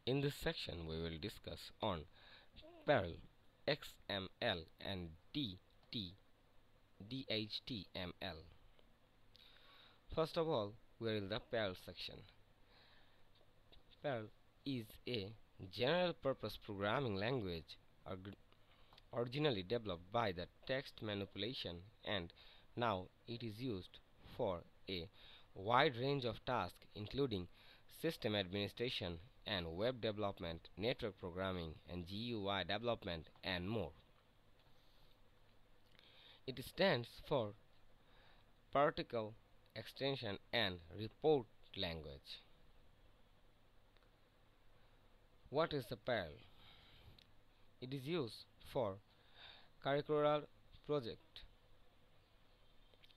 In this section, we will discuss on PERL, XML, and Dhtml. First of all, we are in the PERL section. PERL is a general-purpose programming language originally developed by the text manipulation, and now it is used for a wide range of tasks including system administration and web development, network programming, and GUI development, and more. It stands for Particle Extension and Report Language. What is the PERL? It is used for curricular project,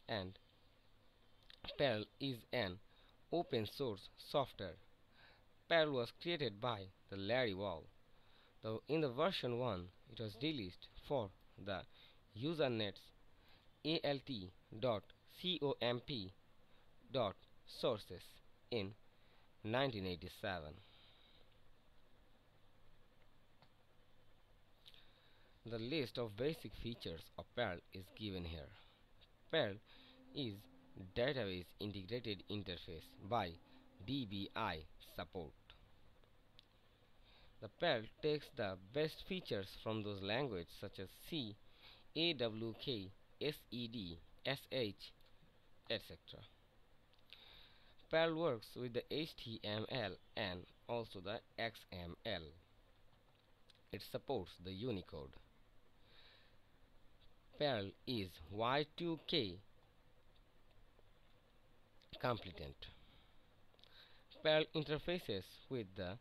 and PERL is an open source software. PERL was created by the Larry Wall. Though in the version 1 it was released for the usernets alt.comp.sources in 1987. The list of basic features of PERL is given here. PERL is Database Integrated Interface by DBI support. The PERL takes the best features from those languages such as C, AWK, SED, SH, etc. PERL works with the HTML and also the XML. It supports the Unicode. PERL is Y2K compliant. PERL interfaces with the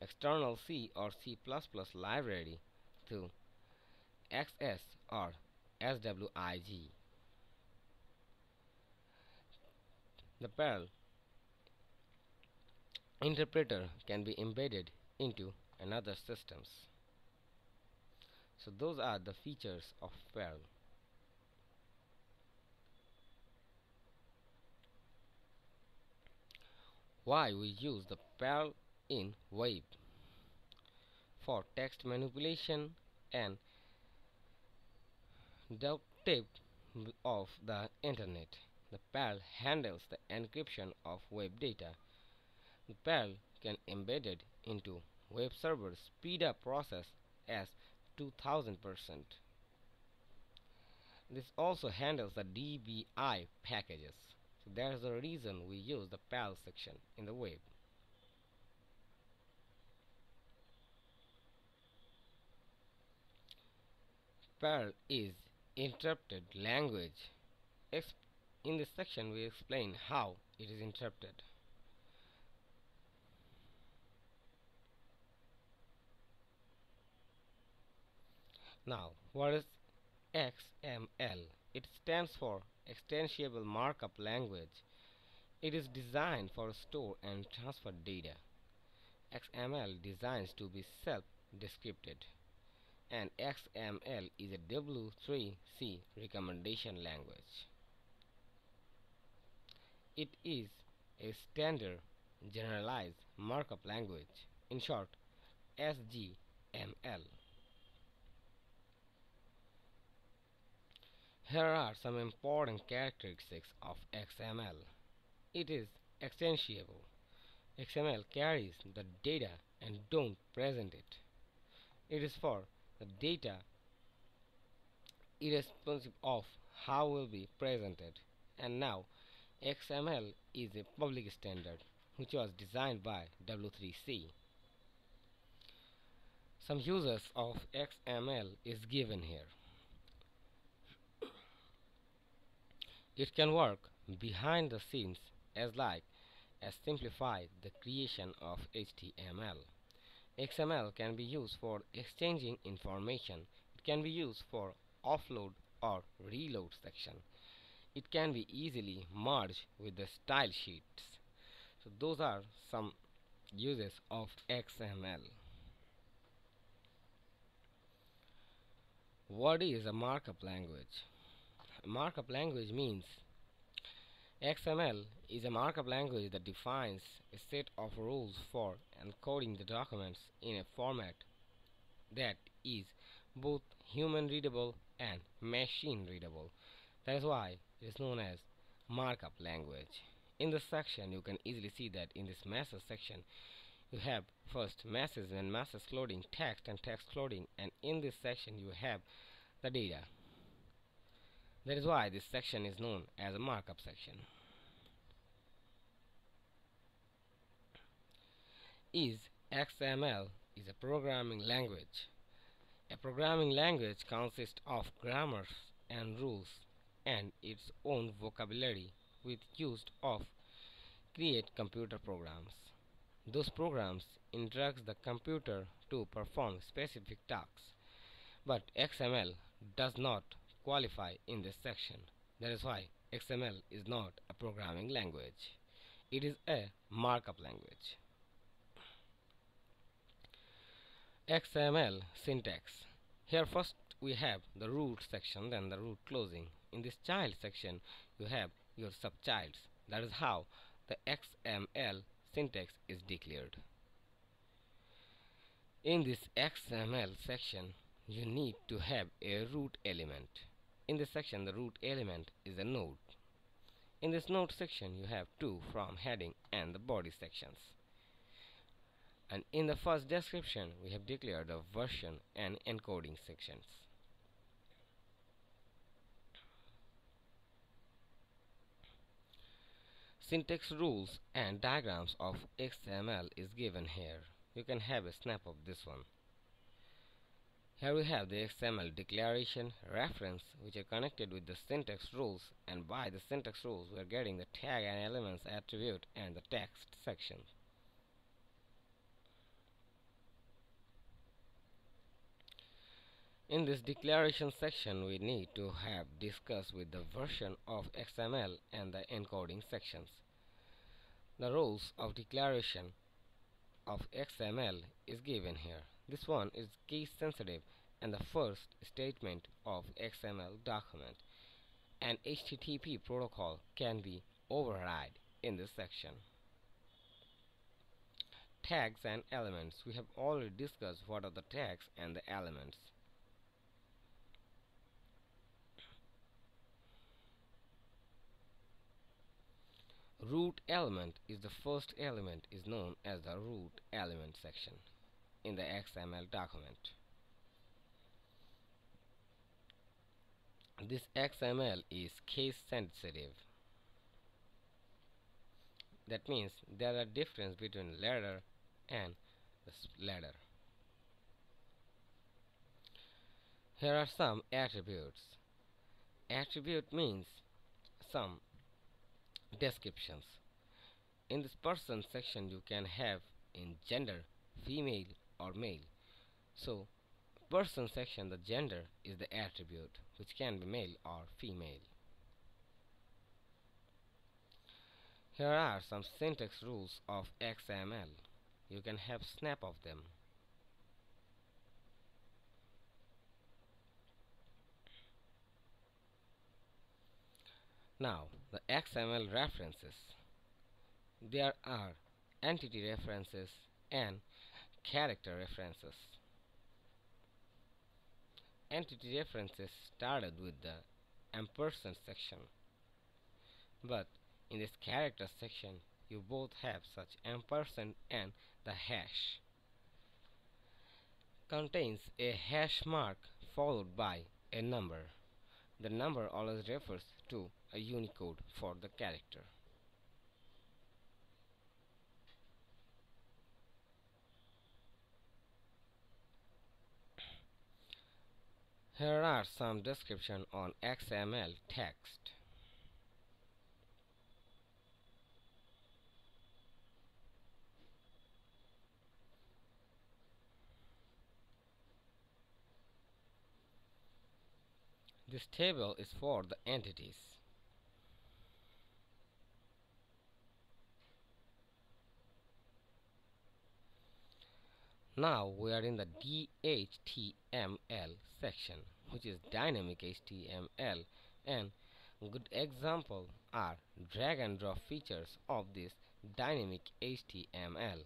external C or C++ library to XS or SWIG. The PERL interpreter can be embedded into another systems. So those are the features of PERL. Why we use the PERL in web? For text manipulation and the depth of the internet. The PERL handles the encryption of web data. The PERL can embedded into web servers speed up process as 2000%. This also handles the DBI packages. So that is the reason we use the PERL section in the web. PERL is interpreted language. In this section we explain how it is interpreted. Now, what is XML? It stands for Extensible Markup Language. It is designed for store and transfer data. XML designs to be self-descripted, and XML is a W3C recommendation language. It is a standard generalized markup language, in short, SGML. Here are some important characteristics of XML. It is extensible. XML carries the data and don't present it. It is for the data irrespective of how will be presented. And now XML is a public standard which was designed by W3C. Some uses of XML is given here. It can work behind the scenes as simplify the creation of HTML. XML can be used for exchanging information. It can be used for offload or reload section. It can be easily merged with the style sheets. So those are some uses of XML. What is a markup language? A markup language means XML is a markup language that defines a set of rules for encoding the documents in a format that is both human readable and machine readable. That is why it is known as markup language. In this section, you can easily see that in this message section, you have first message and message loading, text and text loading, and in this section you have the data. That is why this section is known as a markup section. Is XML is a programming language. A programming language consists of grammars and rules and its own vocabulary with used of create computer programs. Those programs instruct the computer to perform specific tasks, but XML does not qualify in this section. That is why XML is not a programming language. It is a markup language. XML syntax. Here first we have the root section, then the root closing. In this child section you have your subchilds. That is how the XML syntax is declared. In this XML section you need to have a root element. In this section the root element is a node. In this node section you have two from heading and the body sections. And in the first description we have declared the version and encoding sections. Syntax rules and diagrams of XML is given here. You can have a snap of this one. Here we have the XML declaration reference which are connected with the syntax rules, and by the syntax rules we are getting the tag and elements attribute and the text section. In this declaration section we need to have discussed with the version of XML and the encoding sections. The rules of declaration of XML is given here. This one is case sensitive and the first statement of XML document. An HTTP protocol can be override in this section. Tags and elements. We have already discussed what are the tags and the elements. Root element is the first element is known as the root element section in the XML document. This XML is case sensitive. That means there are difference between letter and the letter. Here are some attributes. Attribute means some descriptions. In this person section you can have in gender female or male. So person section the gender is the attribute which can be male or female. Here are some syntax rules of XML. You can have snap of them. Now the XML references. There are entity references and character references. Entity references started with the ampersand section, but in this character section you both have such ampersand and the hash. Contains a hash mark followed by a number. The number always refers to a Unicode for the character. Here are some description on XML text. This table is for the entities. Now we are in the Dhtml section, which is dynamic HTML, and good example are drag and drop features of this dynamic HTML,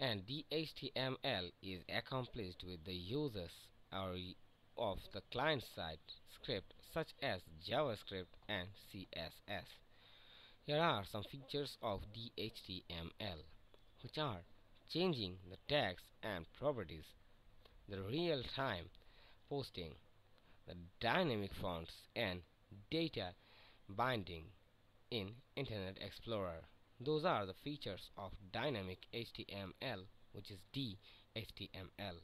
and Dhtml is accomplished with the uses of the client-side script such as JavaScript and CSS. Here are some features of Dhtml, which are changing the tags and properties, the real-time posting, the dynamic fonts, and data binding in Internet Explorer. Those are the features of dynamic HTML, which is Dhtml.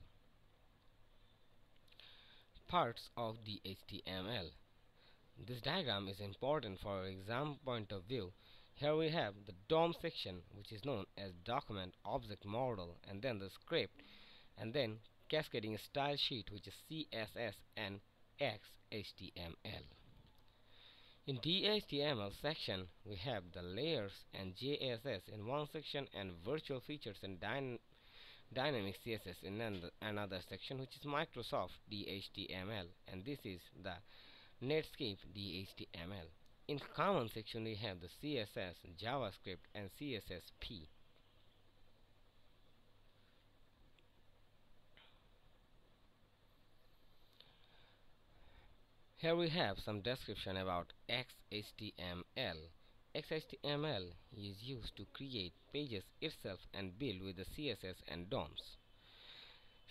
Parts of Dhtml. This diagram is important for our exam point of view. Here we have the DOM section, which is known as Document Object Model, and then the script, and then cascading style sheet, which is CSS and XHTML. In Dhtml section, we have the layers and JSS in one section and virtual features and dynamic CSS in another section, which is Microsoft Dhtml, and this is the Netscape Dhtml. In common section, we have the CSS, JavaScript, and CSSP. Here we have some description about XHTML. XHTML is used to create pages itself and build with the CSS and DOMs.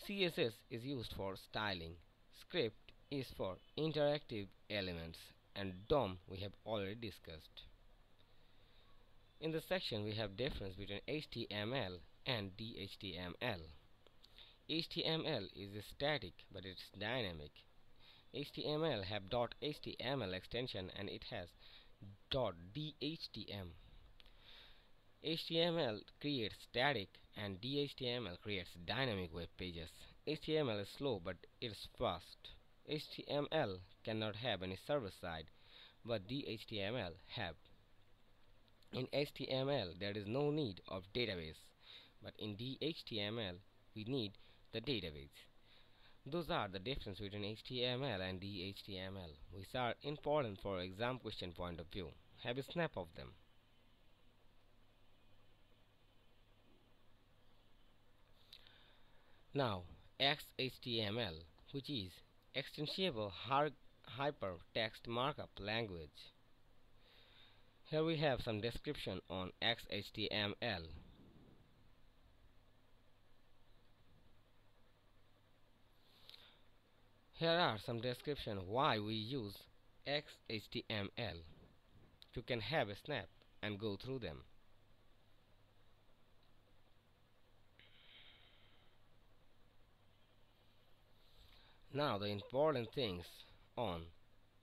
CSS is used for styling. Script is for interactive elements, and DOM we have already discussed. In this section we have difference between HTML and Dhtml. HTML is static but it's dynamic. HTML have .html extension and it has .dhtm. HTML creates static and Dhtml creates dynamic web pages. HTML is slow but it is fast. HTML cannot have any server side, but Dhtml have. In HTML there is no need of database, but in Dhtml we need the database. Those are the difference between HTML and Dhtml, which are important for exam question point of view. Have a snap of them. Now, XHTML, which is Extensible Hypertext Markup Language. Here we have some description on XHTML. Here are some description why we use XHTML. You can have a snap and go through them. Now the important things on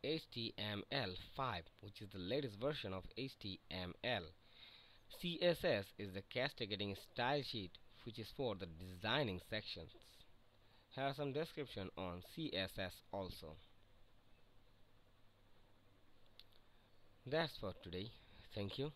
HTML5, which is the latest version of HTML. CSS is the cascading style sheet, which is for the designing sections. Here are some description on CSS also. That's for today. Thank you.